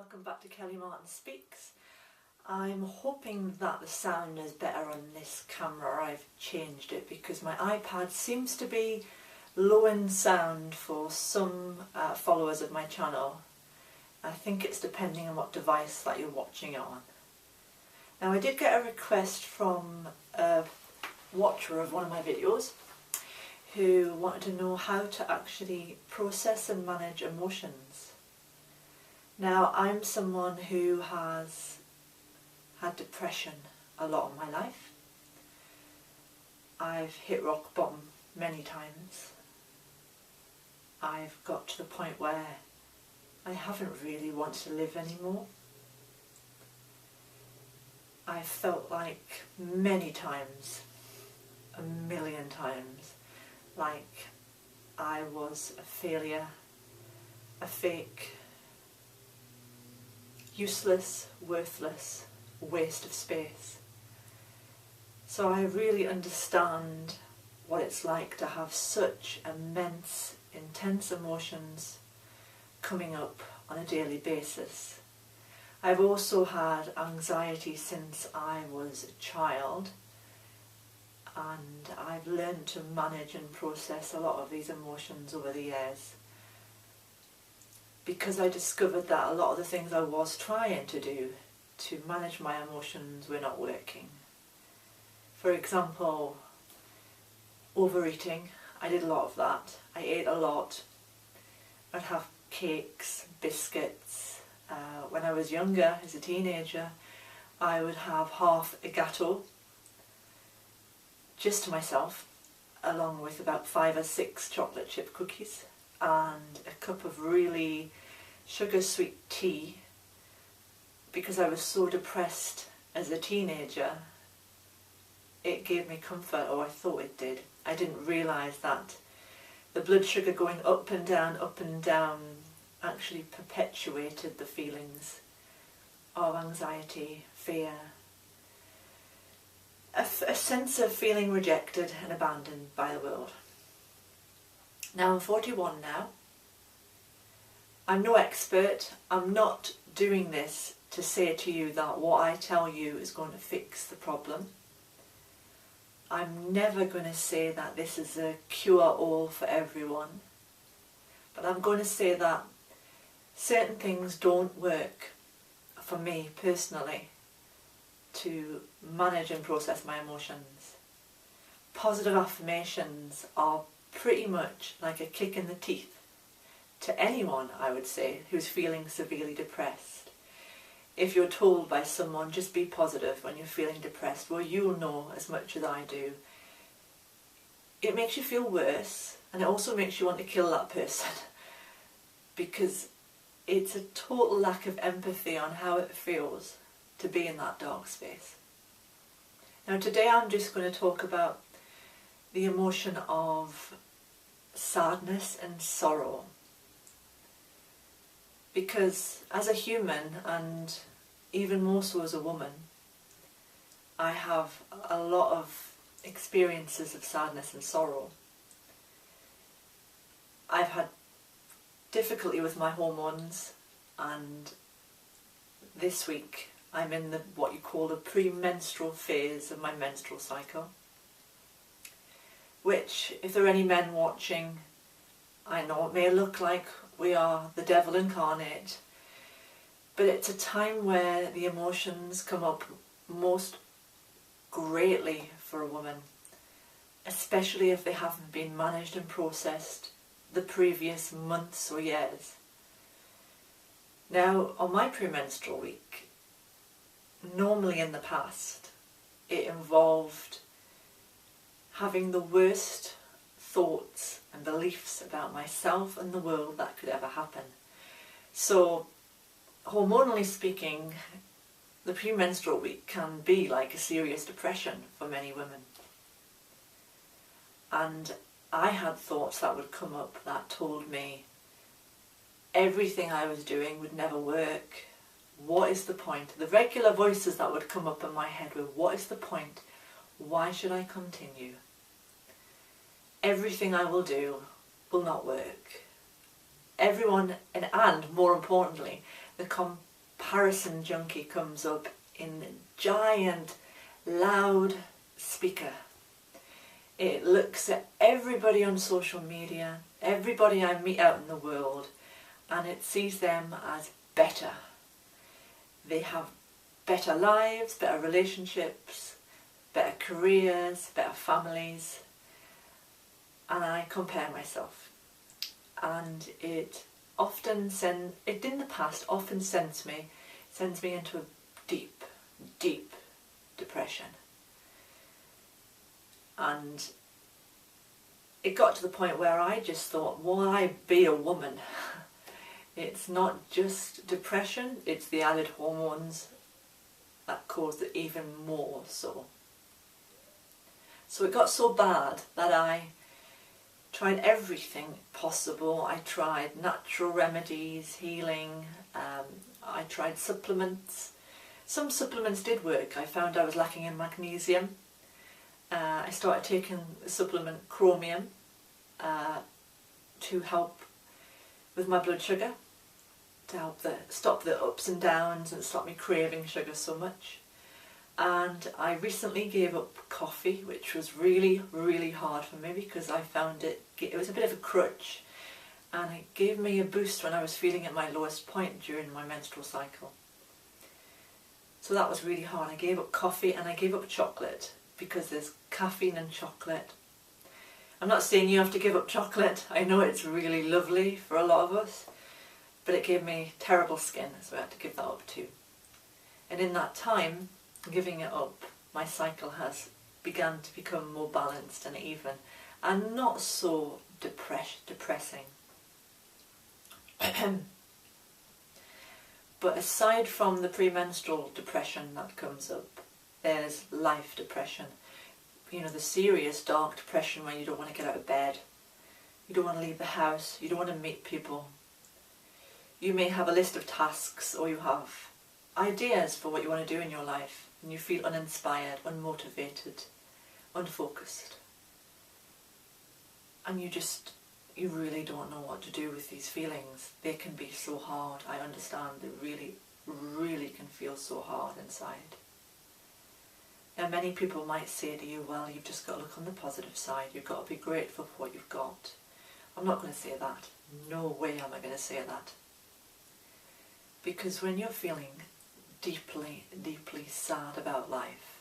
welcome back to Kelly Martin Speaks. I'm hoping that the sound is better on this camera. I've changed it because my iPad seems to be low in sound for some followers of my channel. I think it's depending on what device that you're watching it on. Now, I did get a request from a watcher of one of my videos who wanted to know how to actually process and manage emotions. Now, I'm someone who has had depression a lot in my life. I've hit rock bottom many times. I've got to the point where I haven't really wanted to live anymore. I felt like many times, a million times, like I was a failure, a fake, useless, worthless, waste of space. So I really understand what it's like to have such immense, intense emotions coming up on a daily basis. I've also had anxiety since I was a child, and I've learned to manage and process a lot of these emotions over the years, because I discovered that a lot of the things I was trying to do to manage my emotions were not working. For example, overeating. I did a lot of that. I ate a lot. I'd have cakes, biscuits. When I was younger, as a teenager, I would have half a gâteau just to myself, along with about 5 or 6 chocolate chip cookies and a cup of really sugar sweet tea, because I was so depressed as a teenager. It gave me comfort, or I thought it did. I didn't realise that the blood sugar going up and down actually perpetuated the feelings of anxiety, fear, a sense of feeling rejected and abandoned by the world. Now I'm 41 now. I'm no expert. I'm not doing this to say to you that what I tell you is going to fix the problem. I'm never going to say that this is a cure-all for everyone. But I'm going to say that certain things don't work for me personally to manage and process my emotions. Positive affirmations are pretty much like a kick in the teeth to anyone, I would say, who's feeling severely depressed. If you're told by someone, just be positive when you're feeling depressed, well, you'll know as much as I do. It makes you feel worse, and it also makes you want to kill that person because it's a total lack of empathy on how it feels to be in that dark space. Now today I'm just going to talk about the emotion of sadness and sorrow, because as a human, and even more so as a woman, I have a lot of experiences of sadness and sorrow. I've had difficulty with my hormones, and this week I'm in what you call the premenstrual phase of my menstrual cycle, which, if there are any men watching, I know it may look like we are the devil incarnate, but it's a time where the emotions come up most greatly for a woman, especially if they haven't been managed and processed the previous months or years. Now, on my premenstrual week, normally in the past, it involved having the worst thoughts and beliefs about myself and the world that could ever happen. So, hormonally speaking, the premenstrual week can be like a serious depression for many women. And I had thoughts that would come up that told me everything I was doing would never work. What is the point? The regular voices that would come up in my head were, what is the point? Why should I continue? Everything I will do will not work. Everyone, and more importantly, the comparison junkie comes up in a giant, loud speaker. It looks at everybody on social media, everybody I meet out in the world, and it sees them as better. They have better lives, better relationships, better careers, better families, and I compare myself. And it in the past often sends me into a deep, deep depression. And it got to the point where I just thought, why be a woman? It's not just depression, it's the added hormones that cause it even more so. So it got so bad that I tried everything possible. I tried natural remedies, healing, I tried supplements. Some supplements did work. I found I was lacking in magnesium. I started taking the supplement chromium to help with my blood sugar, to help stop the ups and downs and stop me craving sugar so much. And I recently gave up coffee, which was really, really hard for me because I found it was a bit of a crutch, and it gave me a boost when I was feeling at my lowest point during my menstrual cycle. So that was really hard. I gave up coffee and I gave up chocolate because there's caffeine in chocolate. I'm not saying you have to give up chocolate. I know it's really lovely for a lot of us, but it gave me terrible skin, so I had to give that up too. And in that time, giving it up, my cycle has begun to become more balanced and even, and not so depressing. But aside from the premenstrual depression that comes up, there's life depression. You know, the serious dark depression where you don't want to get out of bed, you don't want to leave the house, you don't want to meet people. You may have a list of tasks, or you have ideas for what you want to do in your life, and you feel uninspired, unmotivated, unfocused. And you really don't know what to do with these feelings. They can be so hard. I understand they really, really can feel so hard inside. Now many people might say to you, well, you've just got to look on the positive side. You've got to be grateful for what you've got. I'm not going to say that. No way am I going to say that. Because when you're feeling deeply, deeply sad about life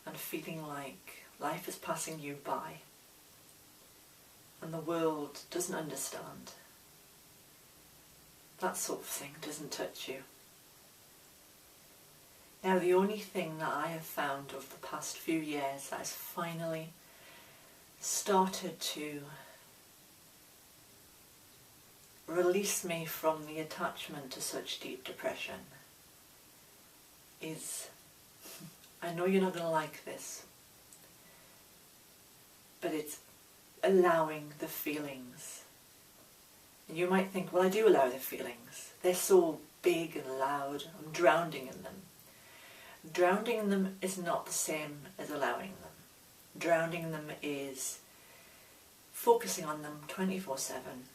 and feeling like life is passing you by and the world doesn't understand, that sort of thing doesn't touch you. Now the only thing that I have found over the past few years that has finally started to release me from the attachment to such deep depression is, I know you're not going to like this, but it's allowing the feelings. And you might think, well, I do allow the feelings. They're so big and loud, I'm drowning in them. Drowning in them is not the same as allowing them. Drowning in them is focusing on them 24/7.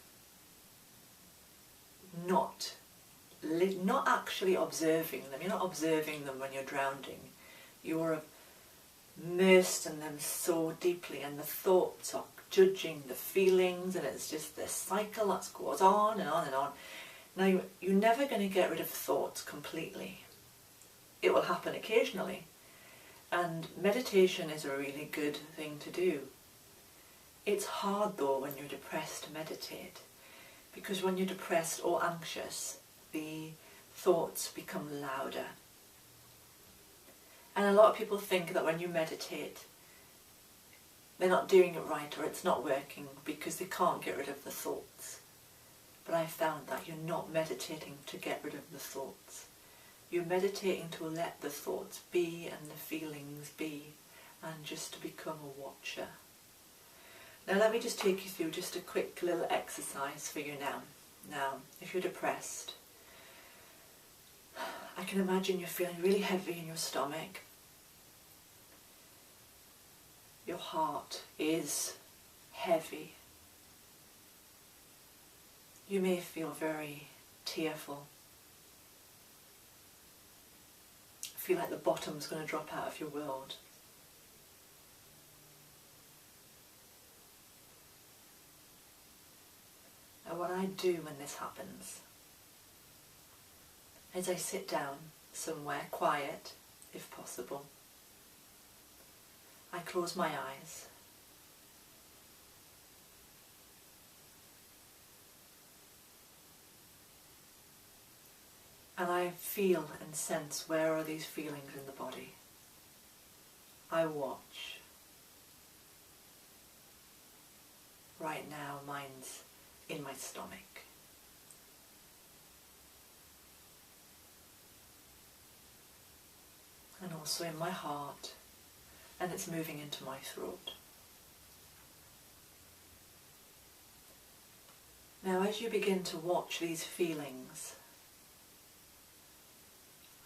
Not actually observing them. You're not observing them when you're drowning. You're immersed in them so deeply, and the thoughts are judging the feelings, and it's just this cycle that goes on and on and on. Now, you're never going to get rid of thoughts completely. It will happen occasionally, and meditation is a really good thing to do. It's hard though when you're depressed to meditate, because when you're depressed or anxious, the thoughts become louder. And a lot of people think that when you meditate, they're not doing it right, or it's not working because they can't get rid of the thoughts. But I found that you're not meditating to get rid of the thoughts. You're meditating to let the thoughts be and the feelings be, and just to become a watcher. Now let me just take you through just a quick little exercise for you now. Now, if you're depressed, I can imagine you're feeling really heavy in your stomach. Your heart is heavy. You may feel very tearful. feel like the bottom's going to drop out of your world. And what I do when this happens is I sit down somewhere quiet, if possible. I close my eyes. And I feel and sense where are these feelings in the body. I watch. Right now, mine's in my stomach. And also in my heart, and it's moving into my throat. Now, as you begin to watch these feelings,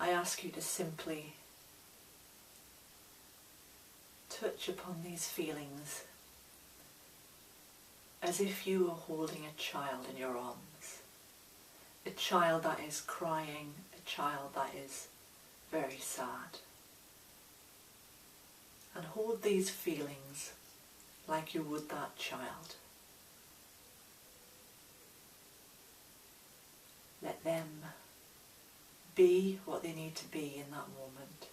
I ask you to simply touch upon these feelings as if you were holding a child in your arms. A child that is crying, a child that is very sad. And hold these feelings like you would that child. Let them be what they need to be in that moment.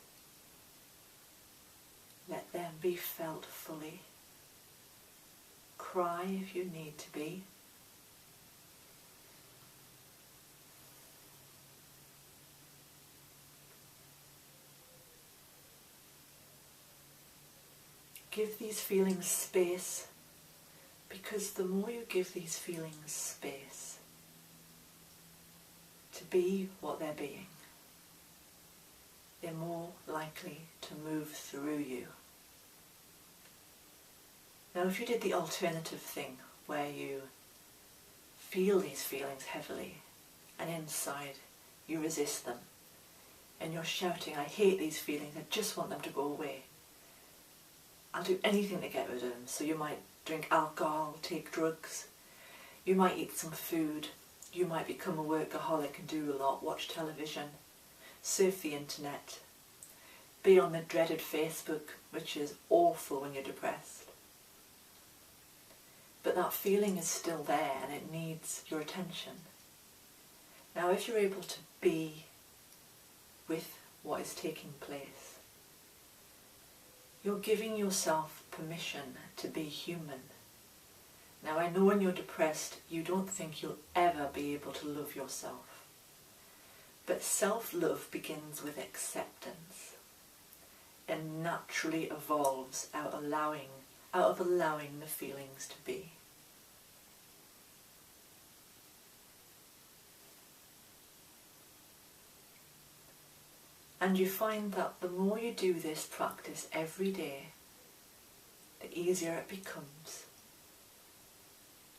Let them be felt fully. Cry if you need to be. Give these feelings space, because the more you give these feelings space to be what they're being, they're more likely to move through you. Now, if you did the alternative thing, where you feel these feelings heavily, and inside you resist them, and you're shouting, I hate these feelings, I just want them to go away. I'll do anything to get rid of them. So you might drink alcohol, take drugs, you might eat some food, you might become a workaholic and do a lot, watch television, surf the internet, be on the dreaded Facebook, which is awful when you're depressed. But that feeling is still there and it needs your attention. Now, if you're able to be with what is taking place, you're giving yourself permission to be human. Now, I know when you're depressed, you don't think you'll ever be able to love yourself. But self-love begins with acceptance and naturally evolves out of allowing the feelings to be. And you find that the more you do this practice every day, the easier it becomes.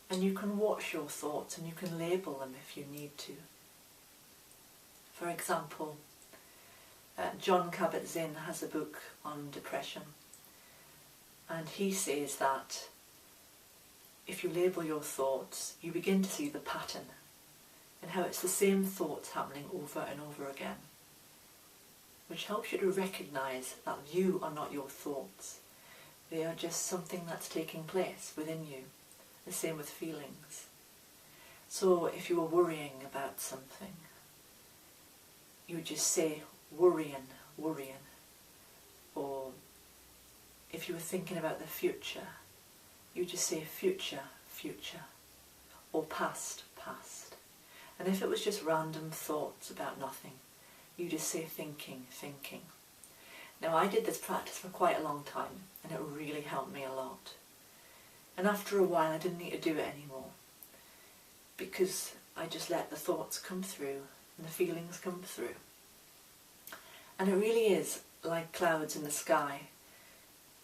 And you can watch your thoughts and you can label them if you need to. For example, Jon Kabat-Zinn has a book on depression, and he says that if you label your thoughts, you begin to see the pattern and how it's the same thoughts happening over and over again, which helps you to recognise that you are not your thoughts. They are just something that's taking place within you. The same with feelings. So if you were worrying about something, you would just say, worrying. Or if you were thinking about the future, you just say future. Or past. And if it was just random thoughts about nothing, you just say thinking. Now, I did this practice for quite a long time, and it really helped me a lot. And after a while, I didn't need to do it anymore, because I just let the thoughts come through and the feelings come through. And it really is like clouds in the sky.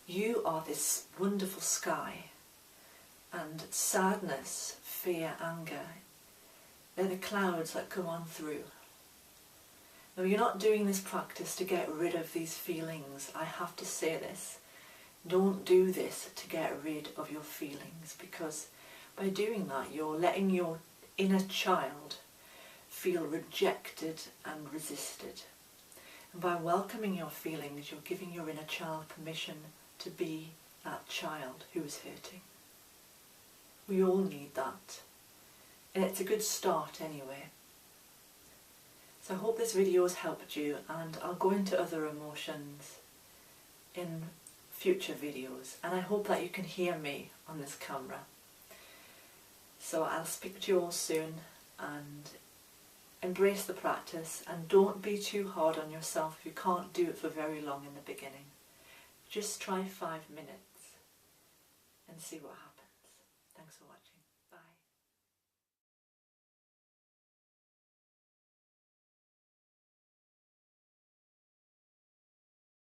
You are this wonderful sky, and sadness, fear, anger, they're the clouds that come on through. Now, you're not doing this practice to get rid of these feelings. I have to say this. Don't do this to get rid of your feelings, because by doing that, you're letting your inner child feel rejected and resisted. And by welcoming your feelings, you're giving your inner child permission to be that child who is hurting. We all need that. And it's a good start anyway. So I hope this video has helped you, and I'll go into other emotions in future videos, and I hope that you can hear me on this camera. So I'll speak to you all soon, and embrace the practice, and don't be too hard on yourself if you can't do it for very long in the beginning. Just try 5 minutes and see what happens. Thanks for watching.